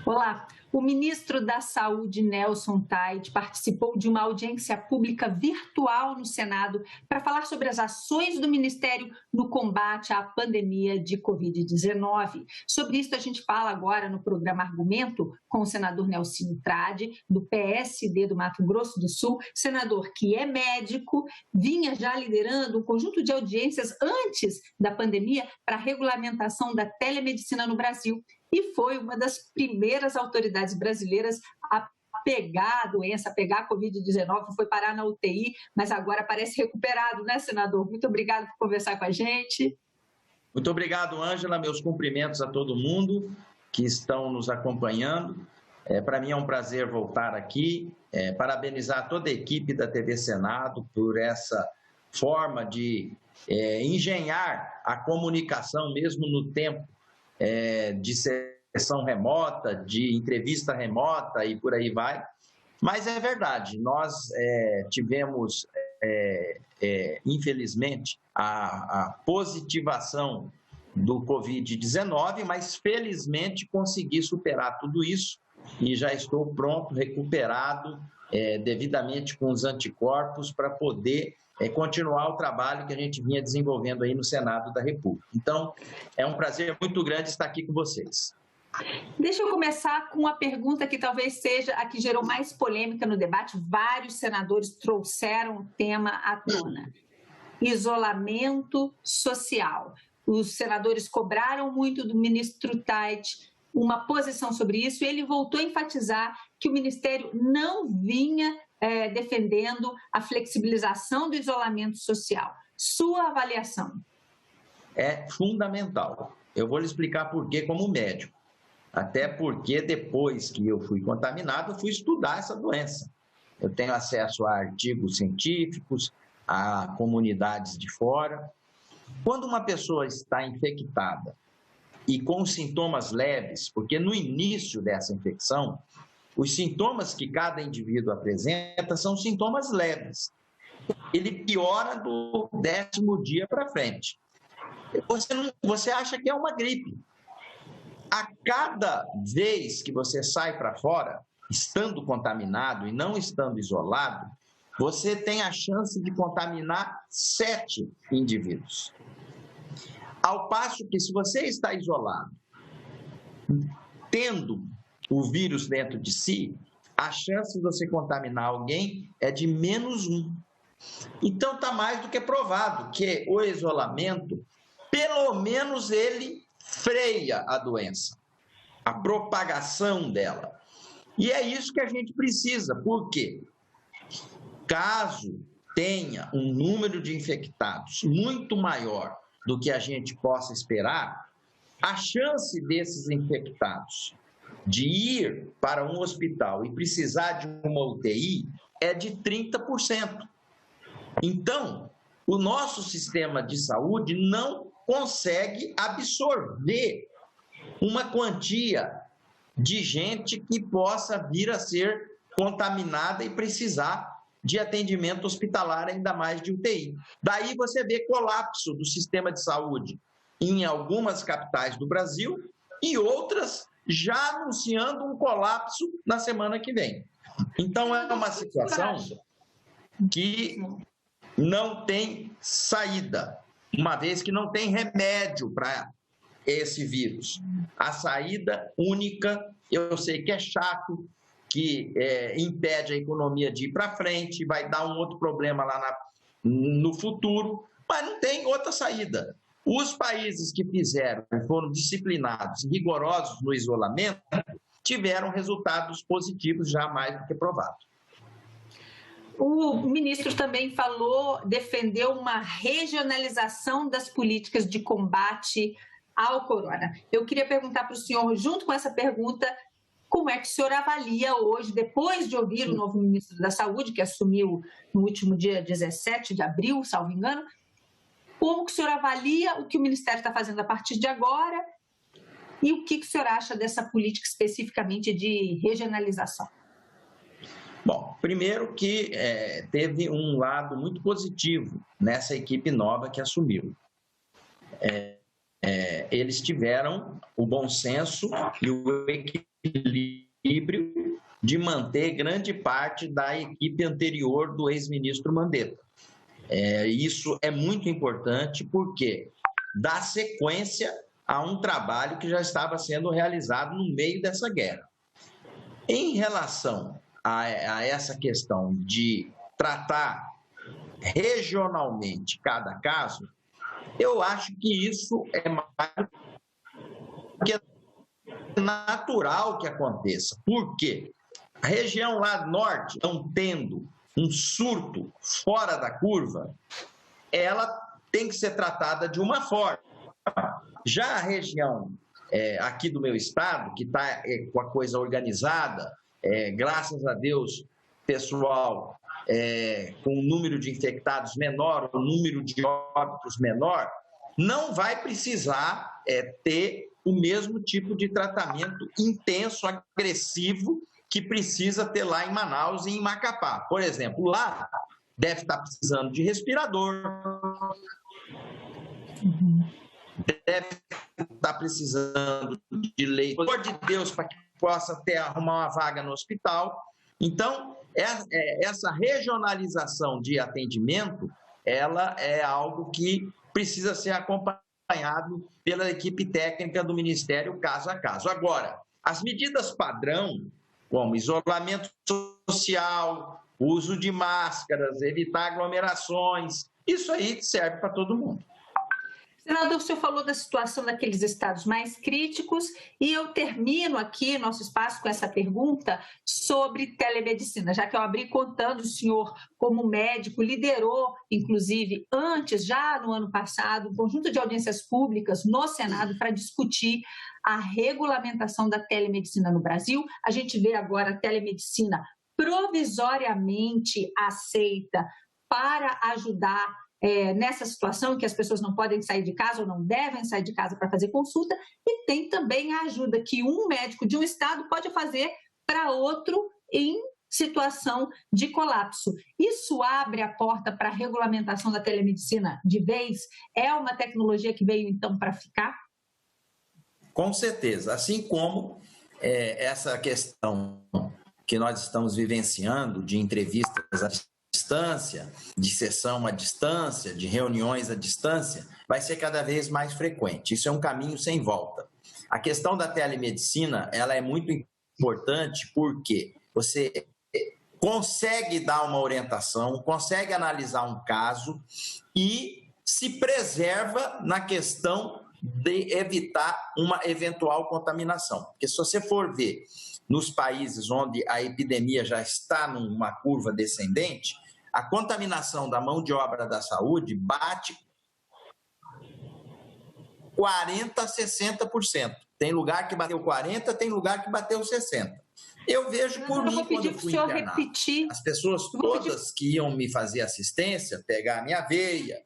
Olá, o ministro da Saúde, Nelson Taidt, participou de uma audiência pública virtual no Senado para falar sobre as ações do Ministério no combate à pandemia de Covid-19. Sobre isso, a gente fala agora no programa Argumento com o senador Nelsinho Trade, do PSD do Mato Grosso do Sul, senador que é médico, vinha já liderando um conjunto de audiências antes da pandemia para a regulamentação da telemedicina no Brasil. E foi uma das primeiras autoridades brasileiras a pegar a doença, a pegar a Covid-19, foi parar na UTI, mas agora parece recuperado, né, senador? Muito obrigado por conversar com a gente. Muito obrigado, Ângela. Meus cumprimentos a todo mundo que estão nos acompanhando. Para mim é um prazer voltar aqui, parabenizar toda a equipe da TV Senado por essa forma de engenhar a comunicação, mesmo no tempo de sessão remota, de entrevista remota e por aí vai. Mas é verdade, nós tivemos, infelizmente, a positivação do Covid-19, mas felizmente consegui superar tudo isso e já estou pronto, recuperado, devidamente com os anticorpos para poder continuar o trabalho que a gente vinha desenvolvendo aí no Senado da República. Então, é um prazer muito grande estar aqui com vocês. Deixa eu começar com uma pergunta que talvez seja a que gerou mais polêmica no debate. Vários senadores trouxeram o tema à tona. Isolamento social. Os senadores cobraram muito do ministro Taidt uma posição sobre isso e ele voltou a enfatizar que o Ministério não vinha defendendo a flexibilização do isolamento social. Sua avaliação? É fundamental. Eu vou lhe explicar por quê como médico. Até porque depois que eu fui contaminado, eu fui estudar essa doença. Eu tenho acesso a artigos científicos, a comunidades de fora. Quando uma pessoa está infectada e com sintomas leves, porque no início dessa infecção, os sintomas que cada indivíduo apresenta são sintomas leves. Ele piora do 10º dia para frente. Você acha que é uma gripe. A cada vez que você sai para fora, estando contaminado e não estando isolado, você tem a chance de contaminar 7 indivíduos. Ao passo que, se você está isolado, tendo o vírus dentro de si, a chance de você contaminar alguém é de -1. Então, está mais do que provado que o isolamento, pelo menos ele freia a doença, a propagação dela. E é isso que a gente precisa, porque caso tenha um número de infectados muito maior do que a gente possa esperar, a chance desses infectados de ir para um hospital e precisar de uma UTI é de 30%. Então, o nosso sistema de saúde não consegue absorver uma quantia de gente que possa vir a ser contaminada e precisar de atendimento hospitalar, ainda mais de UTI. Daí você vê colapso do sistema de saúde em algumas capitais do Brasil e outras já anunciando um colapso na semana que vem. Então, é uma situação que não tem saída, uma vez que não tem remédio para esse vírus. A saída única, eu sei que é chato, que impede a economia de ir para frente, vai dar um outro problema lá no futuro, mas não tem outra saída. Os países que fizeram, foram disciplinados e rigorosos no isolamento, tiveram resultados positivos já mais do que provados. O ministro também defendeu uma regionalização das políticas de combate ao corona. Eu queria perguntar para o senhor, junto com essa pergunta, como é que o senhor avalia hoje, depois de ouvir o novo ministro da Saúde, que assumiu no último dia 17 de abril, salvo engano, como que o senhor avalia o que o Ministério está fazendo a partir de agora e o que o senhor acha dessa política especificamente de regionalização? Bom, primeiro que teve um lado muito positivo nessa equipe nova que assumiu. eles tiveram o bom senso e o equilíbrio de manter grande parte da equipe anterior do ex-ministro Mandetta. Isso é muito importante porque dá sequência a um trabalho que já estava sendo realizado no meio dessa guerra. Em relação a essa questão de tratar regionalmente cada caso, eu acho que isso é mais do que natural que aconteça. Por quê? A região lá do norte, não tendo um surto fora da curva, ela tem que ser tratada de uma forma. Já a região aqui do meu estado, que está com a coisa organizada, graças a Deus, pessoal, com um número de infectados menor, um número de óbitos menor, não vai precisar ter o mesmo tipo de tratamento intenso, agressivo, que precisa ter lá em Manaus e em Macapá. Por exemplo, lá deve estar precisando de respirador, deve estar precisando de leito, pelo amor de Deus, para que possa arrumar uma vaga no hospital. Então, essa regionalização de atendimento, ela é algo que precisa ser acompanhado pela equipe técnica do Ministério, caso a caso. Agora, as medidas padrão, como isolamento social, uso de máscaras, evitar aglomerações, isso aí serve para todo mundo. Senador, o senhor falou da situação daqueles estados mais críticos e eu termino aqui nosso espaço com essa pergunta sobre telemedicina, já que eu abri contando, o senhor, como médico, liderou, inclusive, antes, já no ano passado, um conjunto de audiências públicas no Senado para discutir a regulamentação da telemedicina no Brasil. A gente vê agora a telemedicina provisoriamente aceita para ajudar nessa situação em que as pessoas não podem sair de casa ou não devem sair de casa para fazer consulta, e tem também a ajuda que um médico de um estado pode fazer para outro em situação de colapso. Isso abre a porta para a regulamentação da telemedicina de vez? É uma tecnologia que veio, então, para ficar? Com certeza. Assim como essa questão que nós estamos vivenciando de entrevistas à distância, de sessão à distância, de reuniões à distância, vai ser cada vez mais frequente. Isso é um caminho sem volta. A questão da telemedicina, ela é muito importante porque você consegue dar uma orientação, consegue analisar um caso e se preserva na questão de evitar uma eventual contaminação. Porque se você for ver nos países onde a epidemia já está numa curva descendente, a contaminação da mão de obra da saúde bate 40% a 60%. Tem lugar que bateu 40%, tem lugar que bateu 60%. Eu vejo por mim, quando eu fui internado, as pessoas todas que iam me fazer assistência, pegar a minha veia.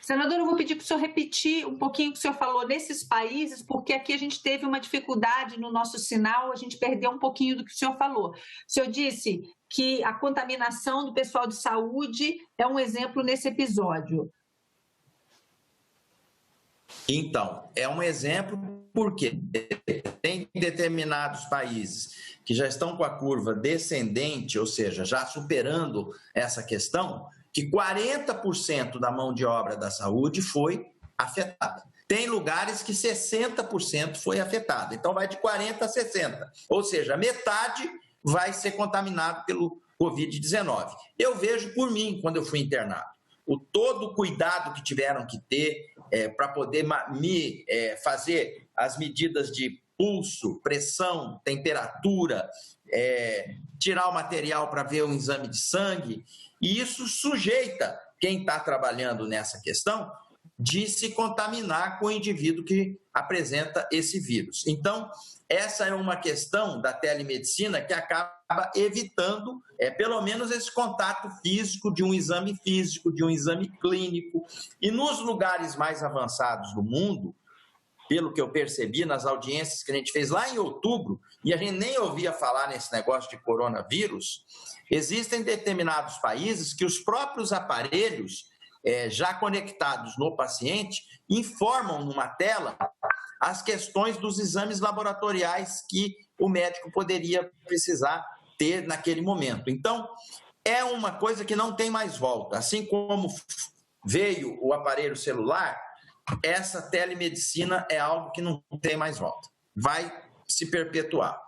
Senador, eu vou pedir para o senhor repetir um pouquinho o que o senhor falou nesses países, porque aqui a gente teve uma dificuldade no nosso sinal, a gente perdeu um pouquinho do que o senhor falou. O senhor disse que a contaminação do pessoal de saúde é um exemplo nesse episódio. Então, é um exemplo porque tem determinados países que já estão com a curva descendente, ou seja, já superando essa questão, que 40% da mão de obra da saúde foi afetada. Tem lugares que 60% foi afetada. Então, vai de 40% a 60%. Ou seja, metade vai ser contaminado pelo Covid-19. Eu vejo por mim, quando eu fui internado, todo o cuidado que tiveram que ter para poder me fazer as medidas de pulso, pressão, temperatura, tirar o material para ver o exame de sangue, e isso sujeita quem está trabalhando nessa questão de se contaminar com o indivíduo que apresenta esse vírus. Então, essa é uma questão da telemedicina que acaba evitando, pelo menos, esse contato físico, de um exame físico, de um exame clínico. E nos lugares mais avançados do mundo, pelo que eu percebi nas audiências que a gente fez lá em outubro, e a gente nem ouvia falar nesse negócio de coronavírus, existem determinados países que os próprios aparelhos já conectados no paciente, informam numa tela as questões dos exames laboratoriais que o médico poderia precisar ter naquele momento. Então, é uma coisa que não tem mais volta. Assim como veio o aparelho celular, essa telemedicina é algo que não tem mais volta. Vai se perpetuar.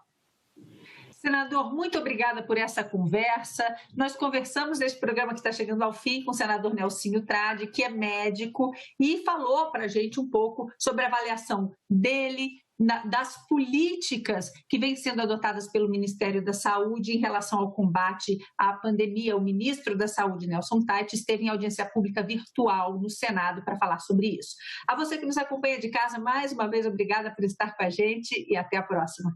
Senador, muito obrigada por essa conversa. Nós conversamos nesse programa que está chegando ao fim com o senador Nelsinho Trade, que é médico, e falou para a gente um pouco sobre a avaliação dele, das políticas que vêm sendo adotadas pelo Ministério da Saúde em relação ao combate à pandemia. O ministro da Saúde, Nelson Tait, esteve em audiência pública virtual no Senado para falar sobre isso. A você que nos acompanha de casa, mais uma vez, obrigada por estar com a gente e até a próxima.